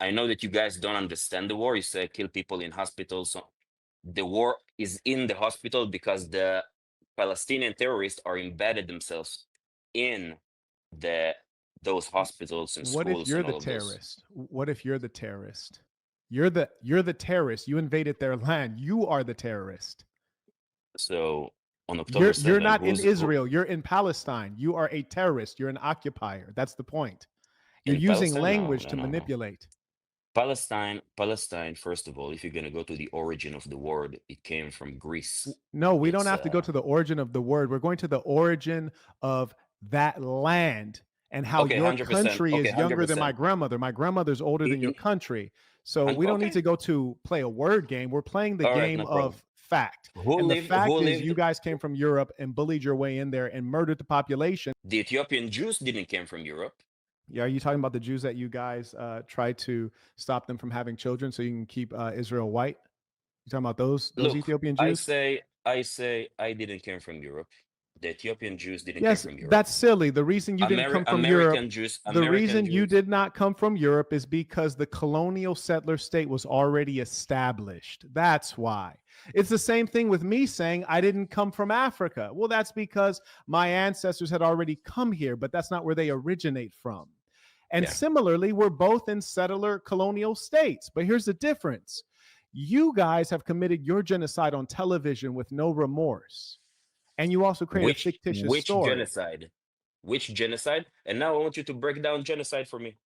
I know that you guys don't understand the war. You say kill people in hospitals. So the war is in the hospital because the Palestinian terrorists are embedded themselves in the those hospitals and What if schools you're and the all of those. terrorist? What if you're the terrorist? You're the terrorist. You invaded their land. You are the terrorist. So on October You're 7th, not in Israel. You're in Palestine. You are a terrorist. You're an occupier. That's the point. You're in using Palestine? No, language no, to no, no. manipulate. Palestine. First of all, if you're gonna go to the origin of the word, it came from Greece. No, we don't It's have to go to the origin of the word. We're going to the origin of that land and how okay, your 100%. country Okay, is younger than my 100%. grandmother. My grandmother's older than your country. So we don't need Okay, to go to play a word game. We're playing the all right, game no problem. of fact. Who And the lived? Who fact is lived? you guys came from Europe and bullied your way in there and murdered the population. The Ethiopian Jews didn't came from Europe. Yeah, are you talking about the Jews that you guys tried to stop them from having children so you can keep Israel white? You talking about those Look, Ethiopian I Jews? say, I didn't come from Europe. The Ethiopian Jews didn't come Yes, from Europe. that's silly. The reason you didn't come from Europe, the American reason you Jews. did not come from Europe is because the colonial settler state was already established. That's why. It's the same thing with me saying I didn't come from Africa. Well, that's because my ancestors had already come here, but that's not where they originate from. And Yeah. similarly, we're both in settler colonial states. But here's the difference. You guys have committed your genocide on television with no remorse. And you also create a fictitious story. Genocide? Which genocide? And now I want you to break down genocide for me.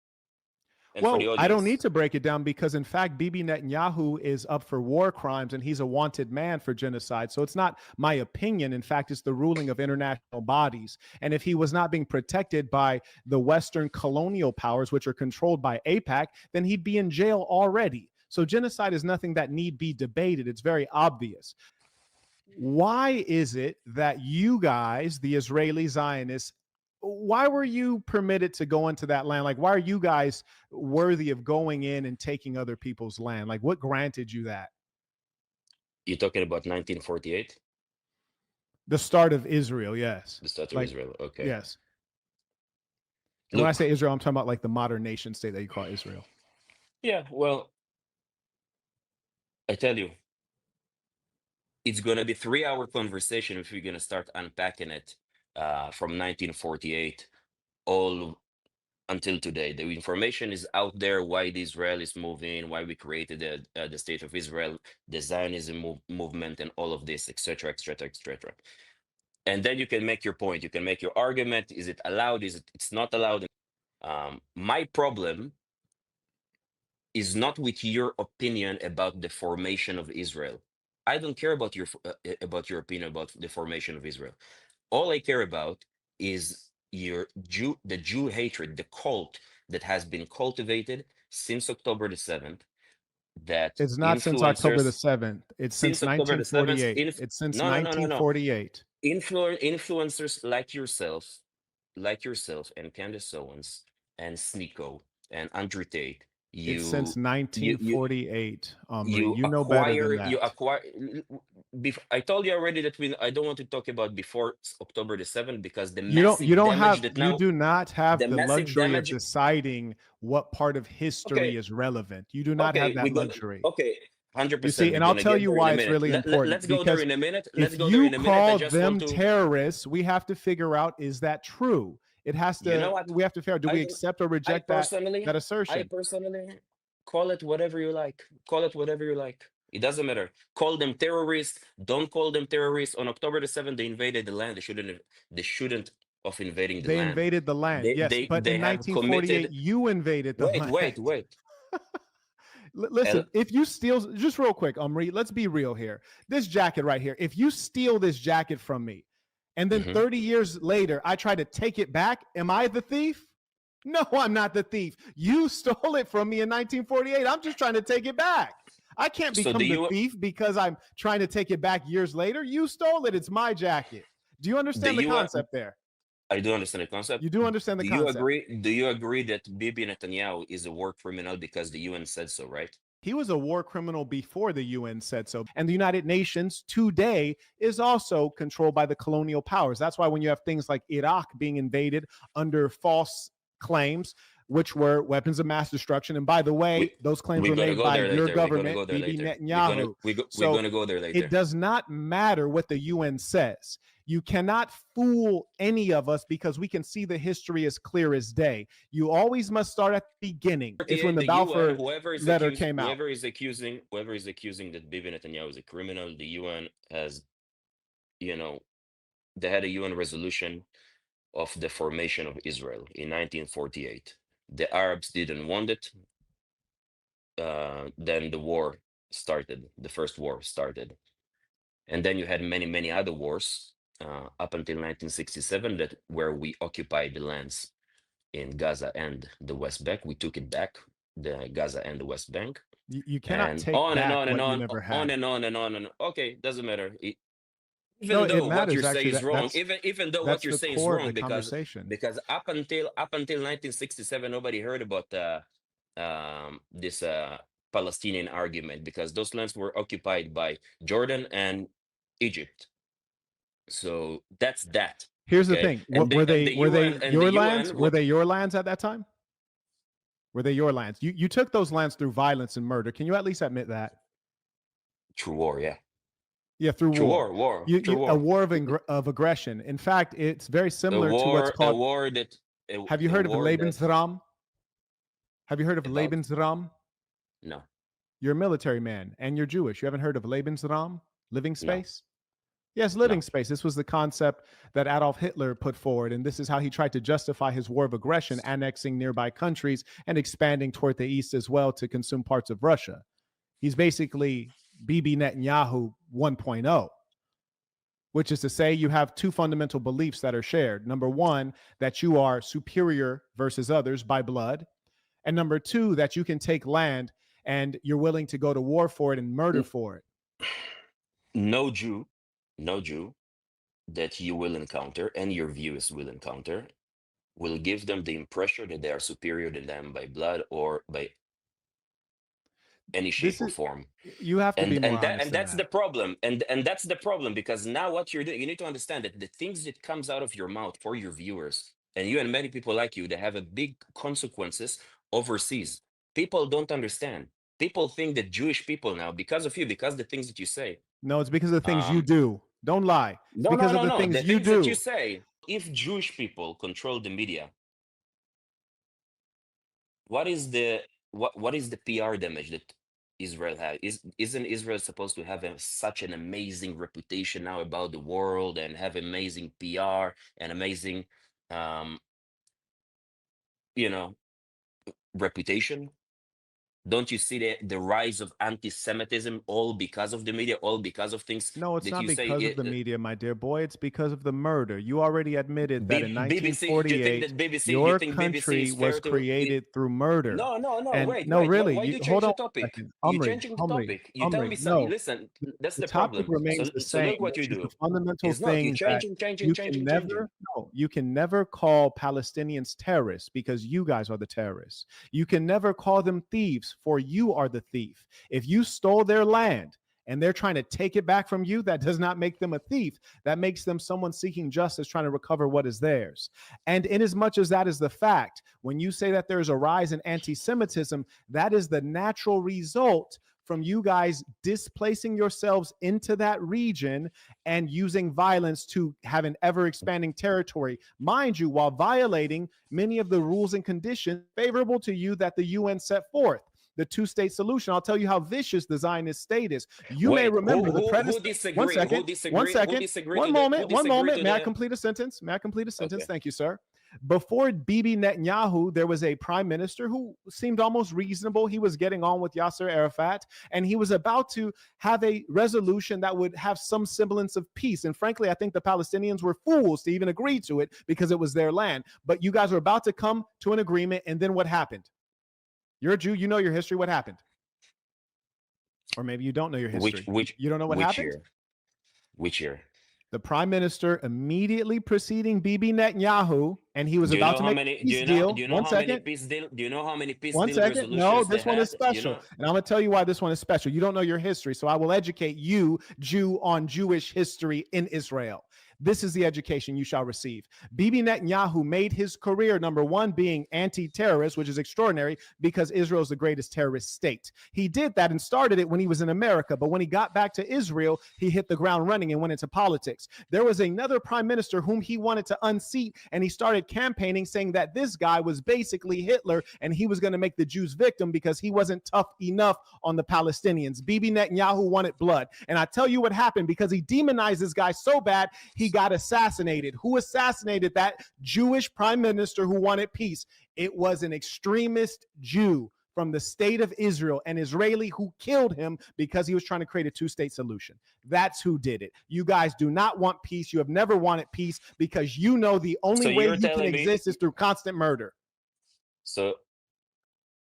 And for the Well, I don't audience. need to break it down because, in fact, Bibi Netanyahu is up for war crimes and he's a wanted man for genocide. So it's not my opinion. In fact, it's the ruling of international bodies. And if he was not being protected by the Western colonial powers, which are controlled by AIPAC, then he'd be in jail already. So genocide is nothing that need be debated. It's very obvious. Why is it that you guys, the Israeli Zionists, why were you permitted to go into that land? Like, why are you guys worthy of going in and taking other people's land? Like, what granted you that? You're talking about 1948? The start of Israel, yes. The start of Like, Israel. Okay. yes. And when I Look, say Israel, I'm talking about like the modern nation state that you call Israel. yeah, well, I tell you, it's going to be 3 hour conversation if we're going to start unpacking it from 1948 all until today. The information is out there why the Israelis move in, why we created the state of Israel, the Zionism movement, and all of this, etc., etc., etc. And then you can make your point. You can make your argument. Is it allowed? Is it's not allowed? My problem is not with your opinion about the formation of Israel. I don't care about your opinion about the formation of Israel. All I care about is the Jew hatred, the cult that has been cultivated since October the 7th. That It's not since October the influencers 7th. It's since since October the 7th. 1948. It's since No, no, no, no, no. 1948. Influencers like yourself, and Candace Owens and Sneeko and Andrew Tate. It's since You 1948. you You know better acquire than you that. acquire I told you already that I don't want to talk about before October the 7th because the You massive don't damage have that you now do not have the the massive luxury of damage. deciding what part of history Okay, is relevant. You do not have okay, that we're gonna luxury. okay, You 100%. see, We're and I'll gonna tell get you there in why a it's minute. really important Let's go there because in a minute. Let's if go there you in a minute. I call just want them to. terrorists, we have to figure out, is that true? It has You know to, what? we have to figure out, do I we don't. accept or I reject that personally, I assertion? personally call it whatever you like. Call it whatever you like. It doesn't matter. Call them terrorists. Don't call them terrorists. On October the 7th, they invaded the land. They shouldn't. They shouldn't of invading the They land. invaded the land, yes, but They in have 1948, committed. you invaded the Wait, wait, land. wait. Listen, if you steal, just real quick, Omri, let's be real here. This jacket right here, if you steal this jacket from me, and then 30 years later, I try to take it back, am I the thief? No, I'm not the thief. You stole it from me in 1948. I'm just trying to take it back. I can't So become the thief because I'm trying to take it back years later. You stole it. It's my jacket. Do you understand the concept there? I do understand the concept. You do understand the concept. Do you agree that Bibi Netanyahu is a war criminal because the UN said so, right? He was a war criminal before the UN said so. And the United Nations today is also controlled by the colonial powers. That's why when you have things like Iraq being invaded under false claims, which were weapons of mass destruction. And by the way, We those claims we're were gonna made go by there your later. We're gonna government, go there Bibi later. Netanyahu. We're So gonna go there it later. does not matter what the UN says. You cannot fool any of us because we can see the history as clear as day. You always must start at the beginning. It's when the The UN, Balfour letter came out. whoever is accusing that Bibi Netanyahu is a criminal, the UN has, you know, they had a UN resolution of the formation of Israel in 1948. The Arabs didn't want it. Then the war started. The first war started, and then you had many other wars up until 1967 that where we occupied the lands in Gaza and the West Bank. We took it back, the Gaza and the West Bank, You cannot and take on and back on and what you on, never on had. and on and on and okay, doesn't matter. No, Even it though what matters you're saying actually. is That wrong, that's even though what that's you're the saying is core of the wrong, conversation. because up until 1967, nobody heard about this Palestinian argument because those lands were occupied by Jordan and Egypt. So that's that. Here's the Okay, thing. What were and they? the Were UN they and the your lands? UN Were they your lands at that time? Were they your lands? You took those lands through violence and murder. Can you at least admit that? true war, yeah, Yeah, through true war. true A war, war of aggression. In fact, it's very similar to what's a called. war that Have you a heard of war that Lebensraum? Have you heard of about Lebensraum? no, You're a military man and you're Jewish. You haven't heard of Lebensraum, living no, space? Yes, living no. space. This was the concept that Adolf Hitler put forward, and this is how he tried to justify his war of aggression, annexing nearby countries and expanding toward the east as well to consume parts of Russia. He's basically Bibi Netanyahu 1.0, which is to say you have two fundamental beliefs that are shared. Number one, that you are superior versus others by blood. And number two, that you can take land and you're willing to go to war for it and murder N- for it. no Jew, no Jew that you will encounter and your viewers will encounter will give them the impression that they are superior to them by blood or by any shape This or is, form. you have to be more honest And than that's that. the problem. And that's the problem because now what you're doing, you need to understand that the things that comes out of your mouth for your viewers and you and many people like you, they have a big consequences overseas. People don't understand. People think that Jewish people now, because of you, because the things that you say, No, it's because of the things you um, do. Don't lie. It's no, no, because of no, the no. things The you things that you do. say, if Jewish people control the media, what is the what is the PR damage that Israel has? Isn't Israel supposed to have such an amazing reputation now about the world and have amazing PR and amazing, um, you know, reputation? Don't you see the rise of anti-Semitism all because of the media, all because of things No, it's that not you say? because of the media, my dear boy. It's because of the murder. You already admitted that in BBC? Do you think 1948, that BBC? You your think BBC country is was fair to? created through murder. No, no, no. And Wait, no, wait. really, Why do you you hold change on the a topic? second. You're changing the topic. You tell me something. No, Listen, that's the the topic problem. remains the So same, look what you which is the do. fundamental It's not. You're thing that you can changing. never, no, you can never call Palestinians terrorists because you guys are the terrorists. You can never call them thieves, for you are the thief. If you stole their land and they're trying to take it back from you, that does not make them a thief. That makes them someone seeking justice, trying to recover what is theirs. And in as much as that is the fact, when you say that there's a rise in anti-Semitism, that is the natural result from you guys displacing yourselves into that region and using violence to have an ever expanding territory, mind you, while violating many of the rules and conditions favorable to you that the UN set forth. The two-state solution. I'll tell you how vicious the Zionist state is. You may Wait, remember the who predecessor. One disagree? second. One Who second. disagree to One the? Who moment. One disagree moment. to May I the? complete a sentence? May I complete a sentence? Okay. Thank you, sir. Before Bibi Netanyahu, there was a prime minister who seemed almost reasonable. He was getting on with Yasser Arafat, and he was about to have a resolution that would have some semblance of peace. And frankly, I think the Palestinians were fools to even agree to it because it was their land. But you guys were about to come to an agreement, and then what happened? You're a Jew. You know your history. What happened? Or maybe you don't know your history. You don't know what which happened? year? Which year? The prime minister immediately preceding Bibi Netanyahu, and he was Do you about know to how make many? a peace deal. Do you know One how many second. peace deal? Do you know how many peace One deal second. No, resolutions they this one is had? You special. know? And I'm going to tell you why this one is special. You don't know your history. So I will educate you, Jew, on Jewish history in Israel. This is the education you shall receive. Bibi Netanyahu made his career, number one, being anti-terrorist, which is extraordinary because Israel is the greatest terrorist state. He did that and started it when he was in America. But when he got back to Israel, he hit the ground running and went into politics. There was another prime minister whom he wanted to unseat, and he started campaigning saying that this guy was basically Hitler and he was going to make the Jews victim because he wasn't tough enough on the Palestinians. Bibi Netanyahu wanted blood. And I tell you what happened, because he demonized this guy so bad, he got assassinated. Who assassinated that Jewish prime minister who wanted peace? It was an extremist Jew from the state of Israel, an Israeli who killed him because he was trying to create a two-state solution. That's who did it. You guys do not want peace. You have never wanted peace because you know the only way you can exist is through constant murder. So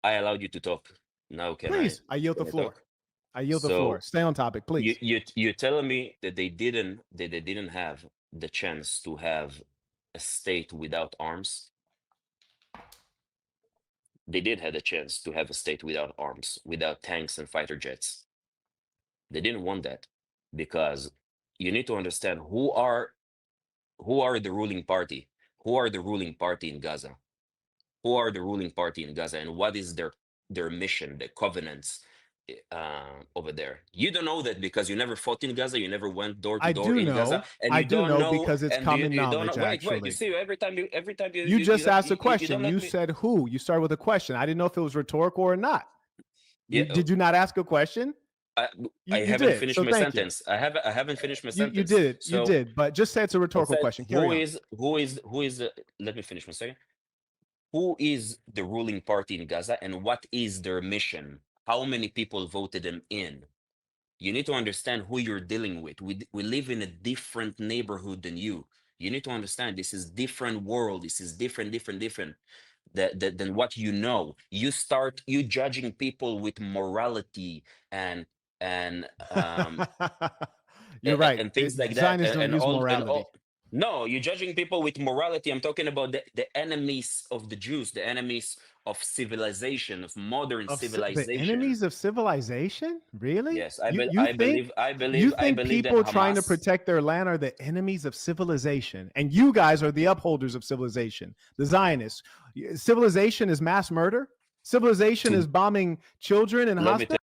I allowed you to talk. Now please, I yield the floor. I yield the floor. Stay on topic, please. You're telling me that they didn't have the chance to have a state without arms? They did have a chance to have a state without arms, without tanks and fighter jets. They didn't want that because you need to understand who are the ruling party. Who are the ruling party in Gaza? Who are the ruling party in Gaza, and what is their mission, the covenants over there? You don't know that because you never fought in Gaza, you never went door to door in Gaza, and I do know because it's common knowledge. Wait, you see, every time you just asked a question. You said who? You started with a question. I didn't know if it was rhetorical or not. Did you not ask a question? I haven't finished my sentence. I haven't finished my sentence. You did. You did. But just say it's a rhetorical question. Who is? Let me finish one second. Who is the ruling party in Gaza, and what is their mission? How many people voted them in? You need to understand who you're dealing with. We live in a different neighborhood than you. You need to understand this is different world. This is different than what you know. You judging people with morality and you're right. And things like Zionists that. Don't use morality. No, you're judging people with morality. I'm talking about the enemies of the Jews, the enemies of civilization, of modern civilization. The enemies of civilization? Really? Yes, I believe. You think people that trying to protect their land are the enemies of civilization, and you guys are the upholders of civilization, the Zionists. Civilization is mass murder. Civilization is bombing children in hospitals.